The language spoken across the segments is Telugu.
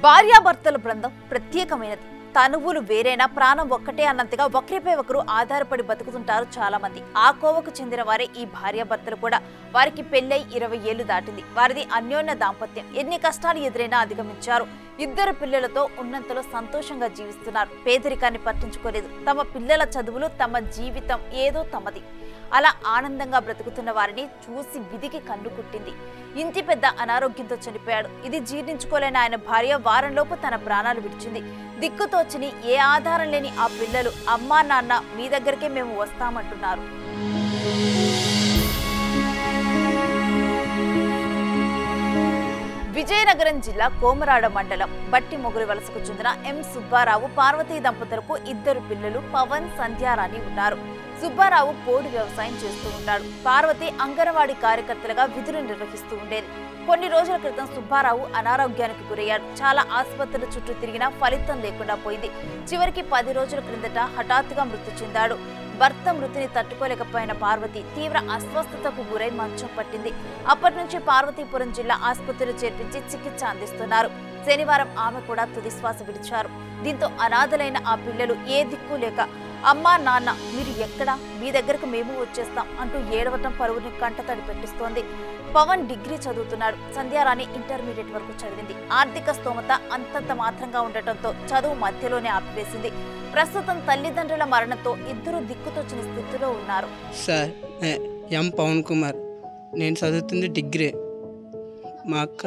భార్యాభర్తల బృందం ప్రత్యేకమైనది. తనువులు వేరైనా ప్రాణం ఒక్కటే అన్నంతగా ఒకరిపై ఒకరు ఆధారపడి బతుకుతుంటారు చాలా మంది. ఆ కోవకు చెందిన వారే ఈ భార్యాభర్తలు కూడా. వారికి పెళ్లై 20 ఏళ్లు దాటింది. వారిది అన్యోన్య దాంపత్యం. ఎన్ని కష్టాలు ఎదురైనా అధిగమించారు. 2 పిల్లలతో ఉన్నంతలో సంతోషంగా జీవిస్తున్నారు. పేదరికాన్ని పట్టించుకోలేదు. తమ పిల్లల చదువులు, తమ జీవితం ఏదో తమది. అలా ఆనందంగా బ్రతుకుతున్న వారిని చూసి విధికి కన్ను కుట్టింది. ఇంటి పెద్ద అనారోగ్యంతో చనిపోయాడు. ఇది జీర్ణించుకోలేని ఆయన భార్య వారంలోపు తన ప్రాణాలు విడిచింది. దిక్కుతోచని ఏ ఆధారం లేని ఆ పిల్లలు అమ్మా నాన్న మీ దగ్గరికే మేము వస్తామంటున్నారు. విజయనగరం జిల్లా కోమరాడ మండలం బట్టిమొగురి వలసకు చెందిన ఎం సుబ్బారావు పార్వతీ దంపతులకు 2 పిల్లలు పవన్, సంధ్యారాణి ఉన్నారు. సుబ్బారావు పోడు వ్యవసాయం చేస్తూ ఉంటాడు. పార్వతి అంగన్వాడీ కార్యకర్తలుగా విధులు నిర్వహిస్తూ ఉండేది. కొన్ని రోజుల క్రితం సుబ్బారావు అనారోగ్యానికి గురయ్యాడు. చాలా ఆసుపత్రుల చుట్టూ తిరిగినా ఫలితం లేకుండా పోయింది. చివరికి 10 రోజుల క్రిందట హఠాత్తుగా మృతి చెందాడు. భర్త మృతిని తట్టుకోలేకపోయిన పార్వతి తీవ్ర అస్వస్థతకు గురై మంచం పట్టింది. అప్పటి నుంచి పార్వతీపురం జిల్లా ఆసుపత్రిలో చేర్పించి చికిత్స అందిస్తున్నారు. శనివారం ఆమె కూడా తుదిశ్వాస విడిచారు. దీంతో అనాథలైన ఆ పిల్లలు ఏ దిక్కు లేక అమ్మా నాన్న మీరు ఎక్కడా, మీ దగ్గరకు మేము వచ్చేస్తాం అంటూ ఏడవటం పలువురిని కంటతడి పెట్టిస్తోంది. పవన్ డిగ్రీ చదువుతున్నాడు. సంధ్యారాణి ఇంటర్మీడియట్ వరకు చదివింది. ఆర్థిక స్తోమత అంతంత మాత్రంగా ఉండటంతో చదువు మధ్యలోనే ఆపివేసింది. ప్రస్తుతం తల్లిదండ్రుల మరణంతో 2 దిక్కుతోచిన స్థితిలో ఉన్నారు. సార్ ఎం పవన్ కుమార్, నేను చదువుతుంది డిగ్రీ. మా అక్క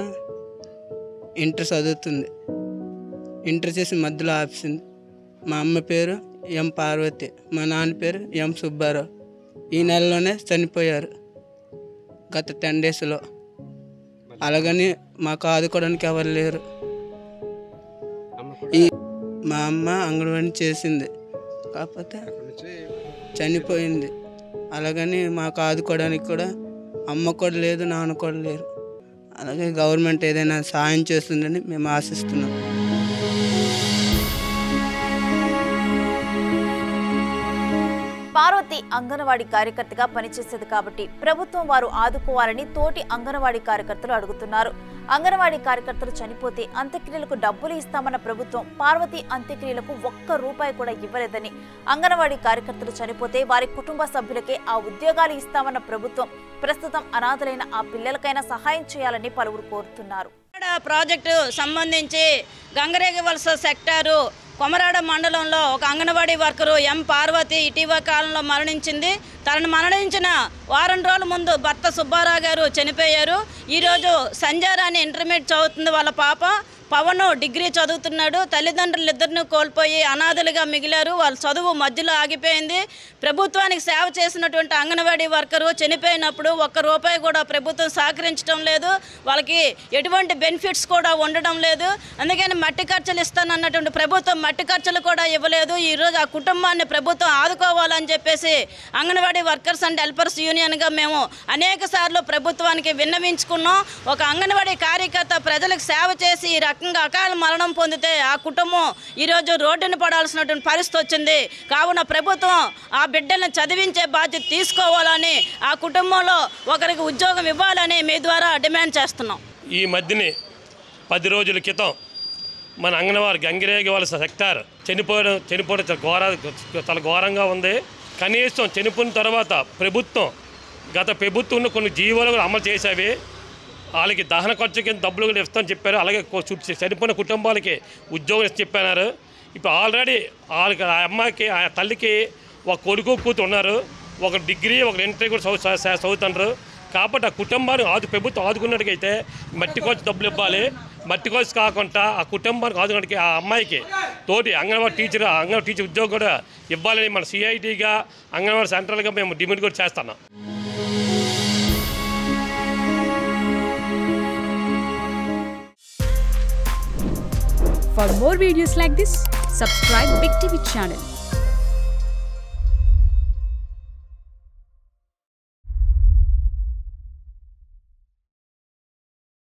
ఇంటర్ చదువుతుంది. ఇంటర్ చేసి మధ్యలో ఆపిసింది. మా అమ్మ పేరు ఎం పార్వతి, మా నాన్న పేరు ఎం సుబ్బారావు. ఈ నెలలోనే చనిపోయారు, గత 10 డేస్లో. అలాగని మాకు ఆదుకోవడానికి ఎవరు లేరు. మా అమ్మ అంగన్వాడీ చేసింది, కాకపోతే చనిపోయింది. అలాగని మాకు ఆదుకోవడానికి కూడా అమ్మ కూడా లేదు, నాన్న కూడా లేరు. అలాగే గవర్నమెంట్ ఏదైనా సహాయం చేస్తుందని మేము ఆశిస్తున్నాం. పార్వతి అంగన్వాడీ కార్యకర్తగా పనిచేసేది కాబట్టి ప్రభుత్వం వారు ఆదుకోవాలని తోటి అంగన్వాడీ కార్యకర్తలు అడుగుతున్నారు. అంగన్వాడీ కార్యకర్తలు చనిపోతే అంత్యక్రియలకు డబ్బులు ఇస్తామన్న ప్రభుత్వం పార్వతి అంత్యక్రియలకు 1 రూపాయి కూడా ఇవ్వలేదని, అంగన్వాడీ కార్యకర్తలు చనిపోతే వారి కుటుంబ సభ్యులకే ఆ ఉద్యోగాలు ఇస్తామన్న ప్రభుత్వం ప్రస్తుతం అనాథలైన ఆ పిల్లలకైనా సహాయం చేయాలని పలువురు కోరుతున్నారు. ప్రాజెక్టు సంబంధించి గంగరేగి వలస సెక్టారు కొమరాడ మండలంలో ఒక అంగన్వాడీ వర్కరు ఎం పార్వతి ఇటీవల కాలంలో మరణించింది. తనను మరణించిన వారం రోజుల ముందు భర్త సుబ్బారావు గారు చనిపోయారు. ఈరోజు సంధ్యారాణి ఇంటర్మీడియట్ చదువుతుంది. వాళ్ళ పాప పవన్ డిగ్రీ చదువుతున్నాడు. తల్లిదండ్రులు 2 కోల్పోయి అనాథలుగా మిగిలారు. వాళ్ళ చదువు మధ్యలో ఆగిపోయింది. ప్రభుత్వానికి సేవ చేసినటువంటి అంగన్వాడీ వర్కరు చనిపోయినప్పుడు 1 రూపాయి కూడా ప్రభుత్వం సహకరించడం లేదు. వాళ్ళకి ఎటువంటి బెనిఫిట్స్ కూడా ఉండడం లేదు. అందుకని మట్టి ఖర్చులు ఇస్తానన్నటువంటి ప్రభుత్వం మట్టి ఖర్చులు కూడా ఇవ్వలేదు. ఈరోజు ఆ కుటుంబాన్ని ప్రభుత్వం ఆదుకోవాలని చెప్పేసి అంగన్వాడీ వర్కర్స్ అండ్ హెల్పర్స్ యూనియన్గా మేము అనేక సార్లు ప్రభుత్వానికి విన్నవించుకున్నాం. ఒక అంగన్వాడీ కార్యకర్త ప్రజలకు సేవ చేసి ఈ రకంగా అకాల మరణం పొందితే ఆ కుటుంబం ఈరోజు రోడ్డున పడాల్సినటువంటి పరిస్థితి వచ్చింది. కావున ప్రభుత్వం ఆ బిడ్డలను చదివించే బాధ్యత తీసుకోవాలని, ఆ కుటుంబంలో ఒకరికి ఉద్యోగం ఇవ్వాలని మీ ద్వారా డిమాండ్ చేస్తున్నాం. ఈ మధ్యనే 10 రోజుల క్రితం మన అంగన్వాడీ గంగిరేగి వలస సెక్టార్ చనిపోవడం చాలా ఘోరంగా ఉంది. కనీసం చనిపోయిన తర్వాత గత ప్రభుత్వం కొన్ని జీవోలు అమలు చేసేవి. వాళ్ళకి దహన ఖర్చు కింద డబ్బులు కూడా ఇస్తామని చెప్పారు. అలాగే చనిపోయిన కుటుంబాలకి ఉద్యోగం ఇచ్చి చెప్పారు. ఇప్పుడు ఆల్రెడీ వాళ్ళకి ఆ అమ్మాయికి ఆ తల్లికి ఒక కొడుకు కూతురు ఉన్నారు. ఒక డిగ్రీ ఒక ఇంటర్ కూడా చదువుతున్నారు. కాబట్టి ఆ కుటుంబాన్ని ప్రభుత్వం ఆదుకున్నట్టుకైతే మట్టి ఖర్చు డబ్బులు ఇవ్వాలి. మట్టి ఖర్చు కాకుండా ఆ కుటుంబానికి ఆదుకున్నట్టుకి ఆ అమ్మాయికి తోటి అంగన్వాడీ టీచర్ ఉద్యోగం కూడా ఇవ్వాలని మన సిఐటిగా అంగన్వాడీ సెంట్రల్గా మేము డిమాండ్ కూడా చేస్తున్నాం. For more videos like this, subscribe Big TV channel.